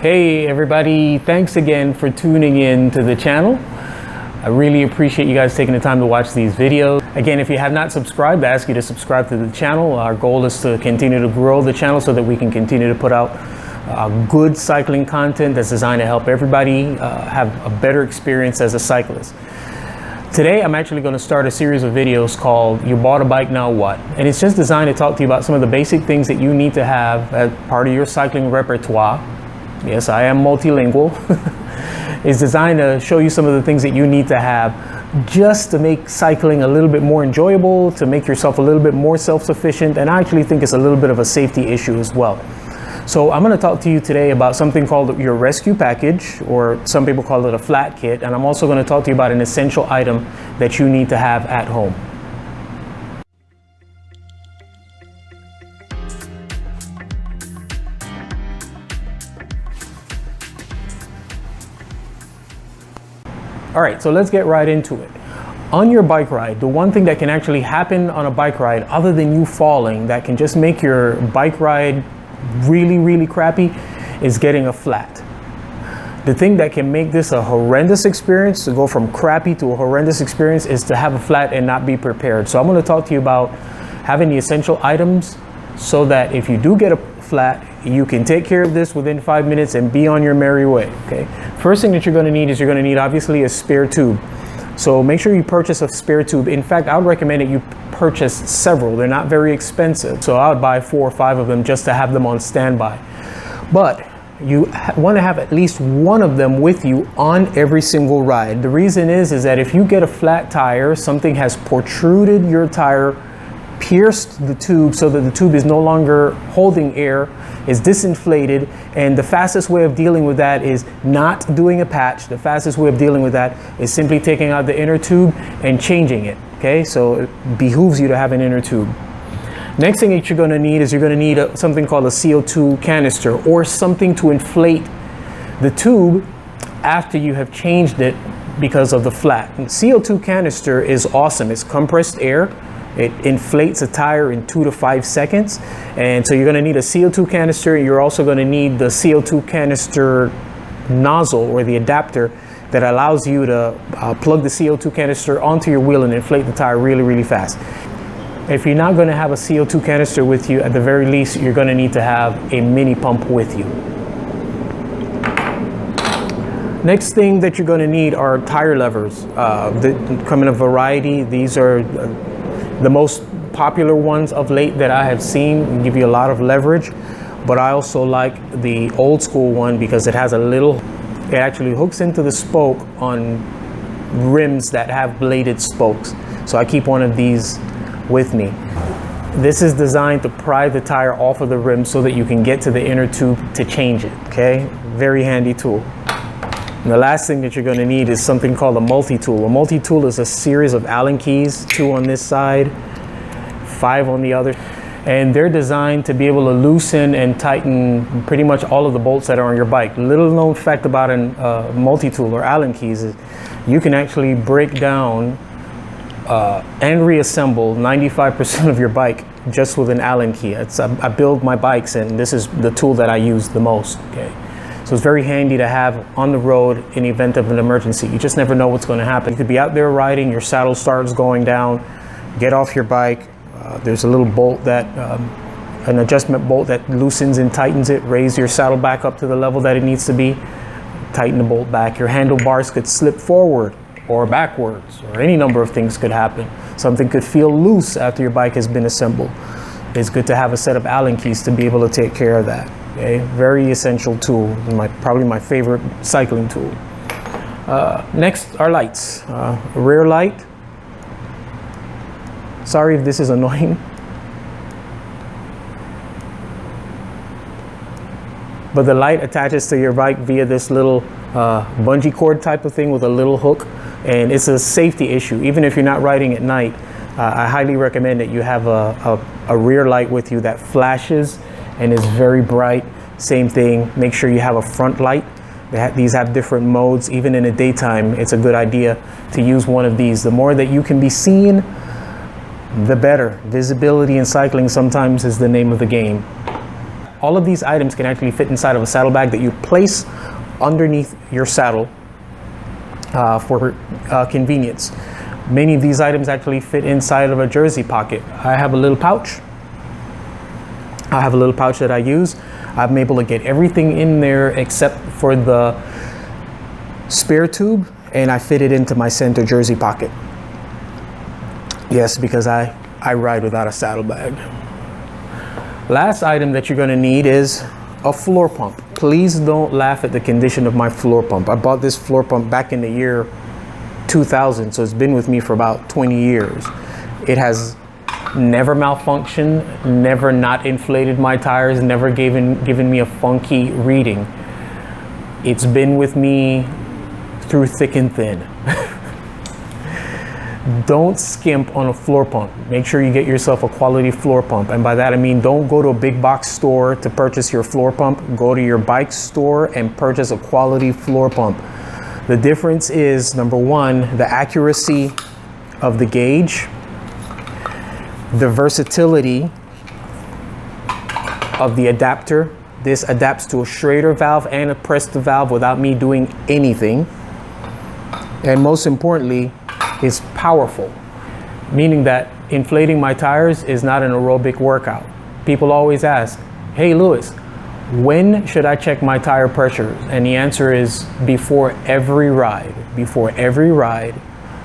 Hey everybody, thanks again for tuning in to the channel. I really appreciate you guys taking the time to watch these videos. Again, if you have not subscribed, I ask you to subscribe to the channel. Our goal is to continue to grow the channel so that we can continue to put out good cycling content that's designed to help everybody have a better experience as a cyclist. Today, I'm actually going to start a series of videos called You Bought a Bike, Now What? And it's just designed to talk to you about some of the basic things that you need to have as part of your cycling repertoire. Yes, I am multilingual. It's designed to show you some of the things that you need to have just to make cycling a little bit more enjoyable, to make yourself a little bit more self-sufficient, and I actually think it's a little bit of a safety issue as well. So I'm going to talk to you today about something called your rescue package, or some people call it a flat kit, and I'm also going to talk to you about an essential item that you need to have at home. All right, so let's get right into it. On your bike ride, the one thing that can actually happen on a bike ride, other than you falling, that can just make your bike ride really crappy, is getting a flat. The thing that can make this a horrendous experience, to go from crappy to a horrendous experience, is to have a flat and not be prepared. So I'm going to talk to you about having the essential items so that if you do get a flat, you can take care of this within 5 minutes and be on your merry way. Okay. First thing that you're going to need is you're going to need obviously a spare tube. So make sure you purchase a spare tube. In fact, I would recommend that you purchase several. They're not very expensive. So I would buy 4 or 5 of them just to have them on standby. But you want to have at least one of them with you on every single ride. The reason is that if you get a flat tire, something has protruded your tire, pierced the tube so that the tube is no longer holding air, is disinflated, and the fastest way of dealing with that is not doing a patch. The fastest way of dealing with that is simply taking out the inner tube and changing it. Okay, so it behooves you to have an inner tube. Next thing that you're going to need is you're going to need something called a CO2 canister, or something to inflate the tube after you have changed it because of the flat. And CO2 canister is awesome. It's compressed air. It inflates a tire in 2 to 5 seconds. And so you're going to need a CO2 canister. You're also going to need the CO2 canister nozzle, or the adapter that allows you to plug the CO2 canister onto your wheel and inflate the tire really fast. If you're not going to have a CO2 canister with you, at the very least, you're going to need to have a mini pump with you. Next thing that you're going to need are tire levers. They come in a variety. These are the most popular ones of late that I have seen, give you a lot of leverage, but I also like the old school one because it has it actually hooks into the spoke on rims that have bladed spokes. So I keep one of these with me. This is designed to pry the tire off of the rim so that you can get to the inner tube to change it. Okay, very handy tool. And the last thing that you're going to need is something called a multi-tool. A multi-tool is a series of Allen keys, 2 on this side, 5 on the other. And they're designed to be able to loosen and tighten pretty much all of the bolts that are on your bike. Little known fact about a multi-tool or Allen keys is you can actually break down and reassemble 95% of your bike just with an Allen key. I build my bikes, and this is the tool that I use the most. Okay. So it's very handy to have on the road in the event of an emergency. You just never know what's going to happen. You could be out there riding, your saddle starts going down, get off your bike. There's a little bolt an adjustment bolt that loosens and tightens it, raise your saddle back up to the level that it needs to be, tighten the bolt back. Your handlebars could slip forward or backwards, or any number of things could happen. Something could feel loose after your bike has been assembled. It's good to have a set of Allen keys to be able to take care of that. Okay, very essential tool, probably my favorite cycling tool. Next are lights. Rear light. Sorry if this is annoying, but the light attaches to your bike via this little bungee cord type of thing with a little hook, and it's a safety issue. Even if you're not riding at night, I highly recommend that you have a rear light with you that flashes and is very bright. Same thing, make sure you have a front light. These have different modes. Even in the daytime, it's a good idea to use one of these. The more that you can be seen, the better. Visibility in cycling sometimes is the name of the game. All of these items can actually fit inside of a saddlebag that you place underneath your saddle for convenience. Many of these items actually fit inside of a jersey pocket. I have a little pouch. I have a little pouch that I use. I'm able to get everything in there except for the spare tube, and I fit it into my center jersey pocket. Yes, because I ride without a saddlebag. Last item that you're going to need is a floor pump. Please don't laugh at the condition of my floor pump. I bought this floor pump back in the year 2000, so it's been with me for about 20 years. It has never malfunctioned, never not inflated my tires, never given me a funky reading. It's been with me through thick and thin. Don't skimp on a floor pump. Make sure you get yourself a quality floor pump. And by that I mean, don't go to a big box store to purchase your floor pump. Go to your bike store and purchase a quality floor pump. The difference is, number one, the accuracy of the gauge, the versatility of the adapter. This adapts to a Schrader valve and a Presta valve without me doing anything. And most importantly, it's powerful, meaning that inflating my tires is not an aerobic workout. People always ask, hey Lewis, when should I check my tire pressures? And the answer is before every ride. Before every ride,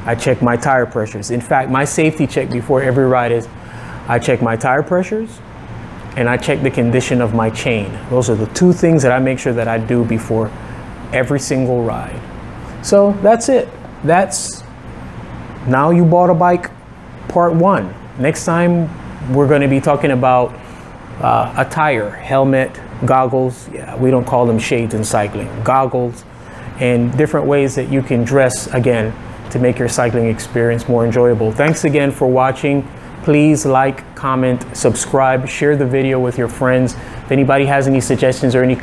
I check my tire pressures. In fact, my safety check before every ride is I check my tire pressures and I check the condition of my chain. Those are the two things that I make sure that I do before every single ride. So that's it. That's Now You Bought a Bike part 1. Next time we're going to be talking about attire, helmet, goggles. Yeah, we don't call them shades in cycling. Goggles and different ways that you can dress, again, to make your cycling experience more enjoyable. Thanks again for watching. Please like, comment, subscribe, share the video with your friends. If anybody has any suggestions or any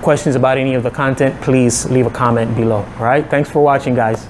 questions about any of the content, please leave a comment below. All right, thanks for watching, guys.